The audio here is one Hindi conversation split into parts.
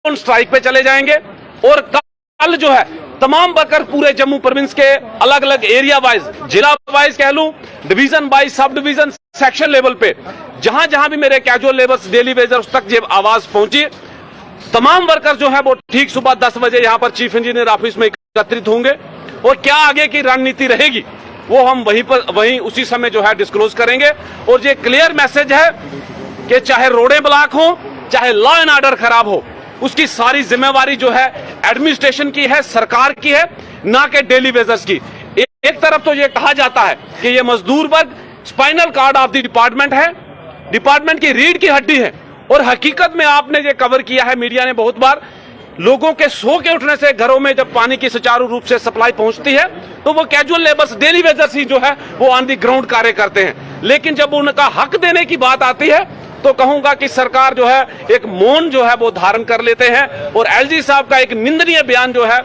ऑन स्ट्राइक पे चले जाएंगे और कल जो है तमाम वर्कर पूरे जम्मू प्रोविंस के अलग अलग एरिया वाइज, जिला वाइज कह लूं, division wise, sub division, section level पे जहां जहां भी मेरे कैजुअल लेबर्स, डेली वेजर्स तक ये आवाज पहुंची, तमाम वर्कर जो है वो ठीक सुबह 10 बजे यहां पर चीफ इंजीनियर ऑफिस में एकत्रित होंगे और क्या आगे की रणनीति रहेगी वो हम वहीं उसी समय जो है डिस्क्लोज करेंगे। और ये क्लियर मैसेज है कि चाहे रोडें ब्लॉक हो, चाहे लॉ एंड ऑर्डर खराब हो, उसकी सारी जिम्मेवारी जो है एडमिनिस्ट्रेशन की है, सरकार की है, ना कि डेली वेजर्स की। एक तरफ तो ये कहा जाता है कि ये मजदूर वर्ग spinal cord of the department है, डिपार्टमेंट की रीढ़ की हड्डी है, और हकीकत में आपने ये कवर किया है मीडिया ने बहुत बार, लोगों के सो के उठने से घरों में जब पानी की सुचारू रूप से सप्लाई पहुंचती है तो वो कैजुअल लेबर्स, डेली वेजर्स ही जो है वो ऑन दी ग्राउंड कार्य करते हैं। लेकिन जब उनका हक देने की बात आती है तो कहूंगा कि सरकार जो है एक मौन जो है वो धारण कर लेते हैं और एलजी साहब का एक निंदनीय बयान जो है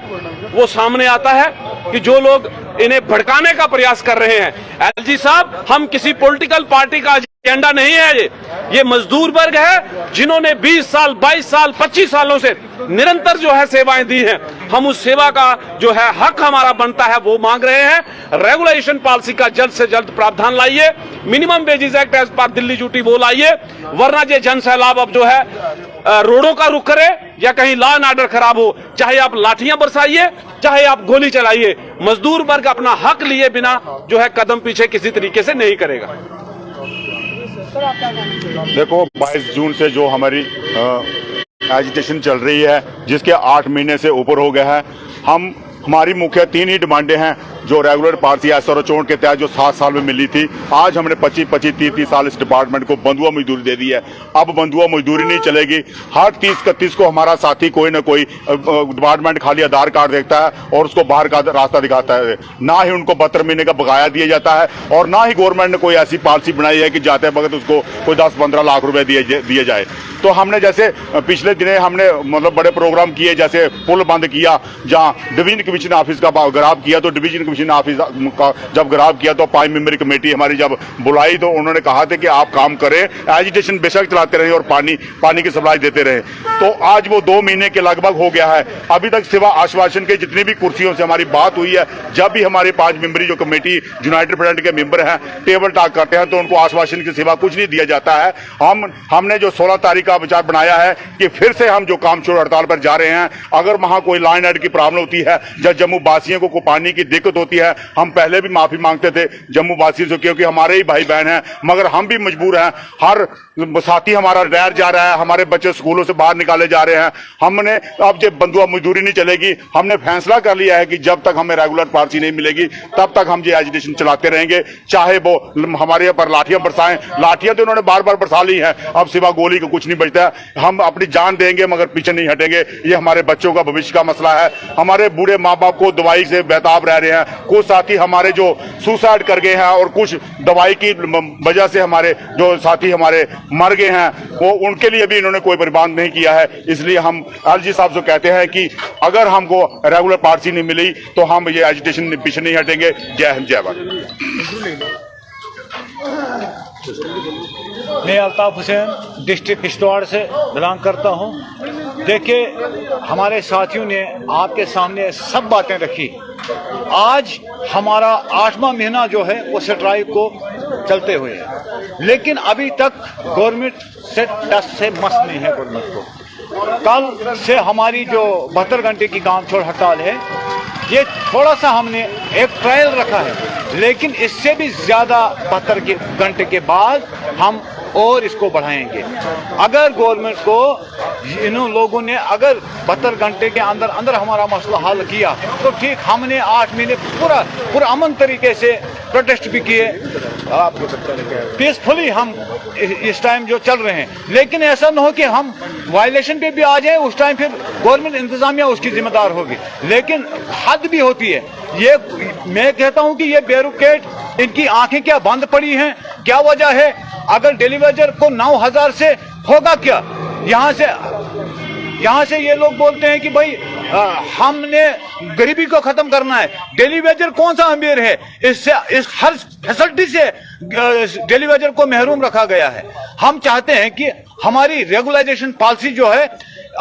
वो सामने आता है कि जो लोग इन्हें भड़काने का प्रयास कर रहे हैं। एलजी साहब, हम किसी पॉलिटिकल पार्टी का एजेंडा नहीं है, ये मजदूर वर्ग है जिन्होंने 20 साल, 22 साल, 25 सालों से निरंतर जो है सेवाएं दी हैं। हम उस सेवा का जो है हक हमारा बनता है वो मांग रहे हैं। रेगुलेशन पॉलिसी का जल्द से जल्द प्रावधान लाइए, minimum wages act as per Delhi duty वो लाइए, वरना ये जन सैलाब अब जो है रोडों का रुख करे या कहीं लॉ एंड ऑर्डर खराब हो, चाहे आप लाठियां बरसाइए, चाहे आप गोली चलाइए, मजदूर वर्ग अपना हक लिए बिना जो है कदम पीछे किसी तरीके से नहीं करेगा। देखो, 22 जून से जो हमारी एजिटेशन चल रही है, जिसके 8 महीने से ऊपर हो गया है, हमारी मुख्य 3 ही डिमांडें हैं जो रेगुलर पार्टी SRO 64 के तहत जो 7 साल में मिली थी। आज हमने 25-25, 30 साल इस डिपार्टमेंट को बंधुआ मजदूरी दे दी है। अब बंधुआ मजदूरी नहीं चलेगी। हर 30-31 को हमारा साथी कोई ना कोई डिपार्टमेंट खाली आधार कार्ड देखता है और उसको बाहर का रास्ता दिखाता है। ना ही उनको 72 महीने का बकाया दिया जाता है और ना ही गवर्नमेंट ने कोई ऐसी पॉलिसी बनाई है कि जाते वक्त उसको कोई 10-15 लाख रुपए दिए जाए। तो हमने जैसे पिछले दिने हमने मतलब बड़े प्रोग्राम किए, जैसे पुल बंद किया, जहां डिवीजन कमीशन ऑफिस का गराब किया, तो डिवीजन कमीशन ऑफिस का जब गराब किया तो 5 मेंबर कमेटी हमारी जब बुलाई तो उन्होंने कहा था कि आप काम करें, एजिटेशन बेशक चलाते रहे और पानी की सप्लाई देते रहे। तो आज वो 2 महीने के लगभग हो गया है, अभी तक सिवा आश्वासन के जितनी भी कुर्सियों से हमारी बात हुई है, जब भी हमारे 5 मेंबरी जो कमेटी यूनाइटेड फ्रंट के मेंबर हैं टेबल टॉक करते हैं तो उनको आश्वासन के सिवा कुछ नहीं दिया जाता है। हमने जो 16 तारीख का विचार बनाया है कि फिर से हम जो काम छोड़ हड़ताल पर जा रहे हैं, अगर वहां कोई लॉ एंड ऑर्डर की प्रॉब्लम होती है, जब जम्मू वासियों को पानी की दिक्कत होती है, हम पहले भी माफी मांगते थे जम्मू वासियों से, क्योंकि हमारे ही भाई बहन हैं, मगर हम भी मजबूर हैं। हर साथी हमारा रिटायर जा रहा है, हमारे बच्चे स्कूलों से बाहर निकाले जा रहे हैं। हमने अब जब बंधुआ मजदूरी नहीं चलेगी, हमने फैसला कर लिया है कि जब तक हमें रेगुलर पार्टी नहीं मिलेगी तब तक हम ये एजिटेशन चलाते रहेंगे, चाहे वो हमारे ऊपर लाठियां बरसाएं। लाठियां तो उन्होंने बार बार बरसा ली है, अब सिवा गोली का कुछ नहीं बचता है। हम अपनी जान देंगे मगर पीछे नहीं हटेंगे। ये हमारे बच्चों का भविष्य का मसला है। हमारे बूढ़े माँ बाप को दवाई से बेताब रह रहे हैं, कुछ साथी हमारे जो सुसाइड कर गए हैं और कुछ दवाई की वजह से हमारे जो साथी हमारे मर गए हैं, वो उनके लिए भी इन्होंने कोई प्रबंध नहीं किया है। इसलिए हम एलजी साहब से कहते हैं कि अगर हमको रेगुलर पार्टी नहीं मिली तो हम ये एजिटेशन पीछे नहीं हटेंगे। जय हिंद, जय भारत। मैं अल्ताफ हुसैन डिस्ट्रिक्ट किश्तवाड़ से बिलोंग करता हूं। देखिए, हमारे साथियों ने आपके सामने सब बातें रखी। आज हमारा 8वां महीना जो है वो स्ट्राइक को चलते हुए है, लेकिन अभी तक गवर्नमेंट से टच से मस नहीं है गवर्नमेंट को। कल से हमारी जो 72 घंटे की काम छोड़ हड़ताल है, ये थोड़ा सा हमने एक ट्रायल रखा है, लेकिन इससे भी ज़्यादा 72 घंटे के बाद हम और इसको बढ़ाएंगे। अगर गवर्नमेंट को इन लोगों ने अगर 72 घंटे के अंदर अंदर हमारा मसला हल किया तो ठीक, हमने 8 महीने पूरा अमन तरीके से प्रोटेस्ट भी किए, पीसफुली हम इस टाइम जो चल रहे हैं। लेकिन ऐसा ना हो कि हम वायलेशन पे भी आ जाए, उस टाइम फिर गवर्नमेंट इंतजामिया उसकी जिम्मेदार होगी। लेकिन हद भी होती है। ये मैं कहता हूं कि ये ब्यूरोक्रेट, इनकी आंखें क्या बंद पड़ी हैं? क्या वजह है? अगर डिलीवर को 9000 से होगा क्या? यहाँ से ये लोग बोलते हैं कि भाई हमने गरीबी को खत्म करना है। डेली वेजर कौन सा अमीर है? इससे इस हर फैसिलिटी से डेली वेजर को महरूम रखा गया है। हम चाहते हैं कि हमारी रेगुलाइजेशन पॉलिसी जो है,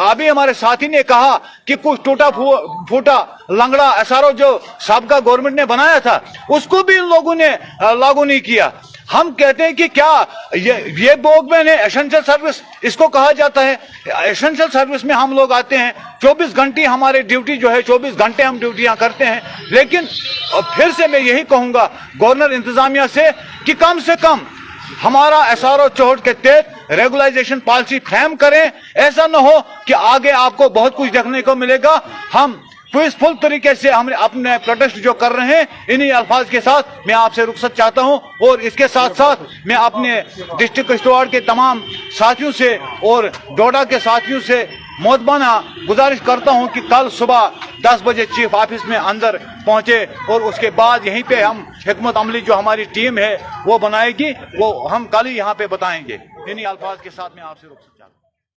अभी हमारे साथी ने कहा कि कुछ टूटा फूटा लंगड़ा एसआरओ जो साबका गवर्नमेंट ने बनाया था उसको भी इन लोगों ने लागू नहीं किया। हम कहते हैं कि क्या ये बोगमैन है, एसेंशियल सर्विस इसको कहा जाता है। एसेंशियल सर्विस में हम लोग आते हैं, 24 घंटे हमारी ड्यूटी जो है, 24 घंटे हम ड्यूटियां करते हैं। लेकिन फिर से मैं यही कहूंगा गवर्नर इंतजामिया से कम हमारा एसआरओ चौहट के तहत रेगुलाइजेशन पॉलिसी फ्रेम करें। ऐसा न हो कि आगे आपको बहुत कुछ देखने को मिलेगा। हम पीसफुल तरीके से हम अपने प्रोटेस्ट जो कर रहे हैं, इन्हीं अल्फाज के साथ मैं आपसे रुखसत चाहता हूं। और इसके साथ साथ मैं अपने डिस्ट्रिक्ट किश्तवाड़ के तमाम साथियों से और डोडा के साथियों से मोहब्बाना गुजारिश करता हूं कि कल सुबह 10 बजे चीफ ऑफिस में अंदर पहुंचे और उसके बाद यहीं पे हम हिकमत अमली जो हमारी टीम है वो बनाएगी, वो हम कल ही यहाँ पे बताएंगे। इन्हीं अल्फाज के साथ मैं आपसे रुखसत चाहता हूं।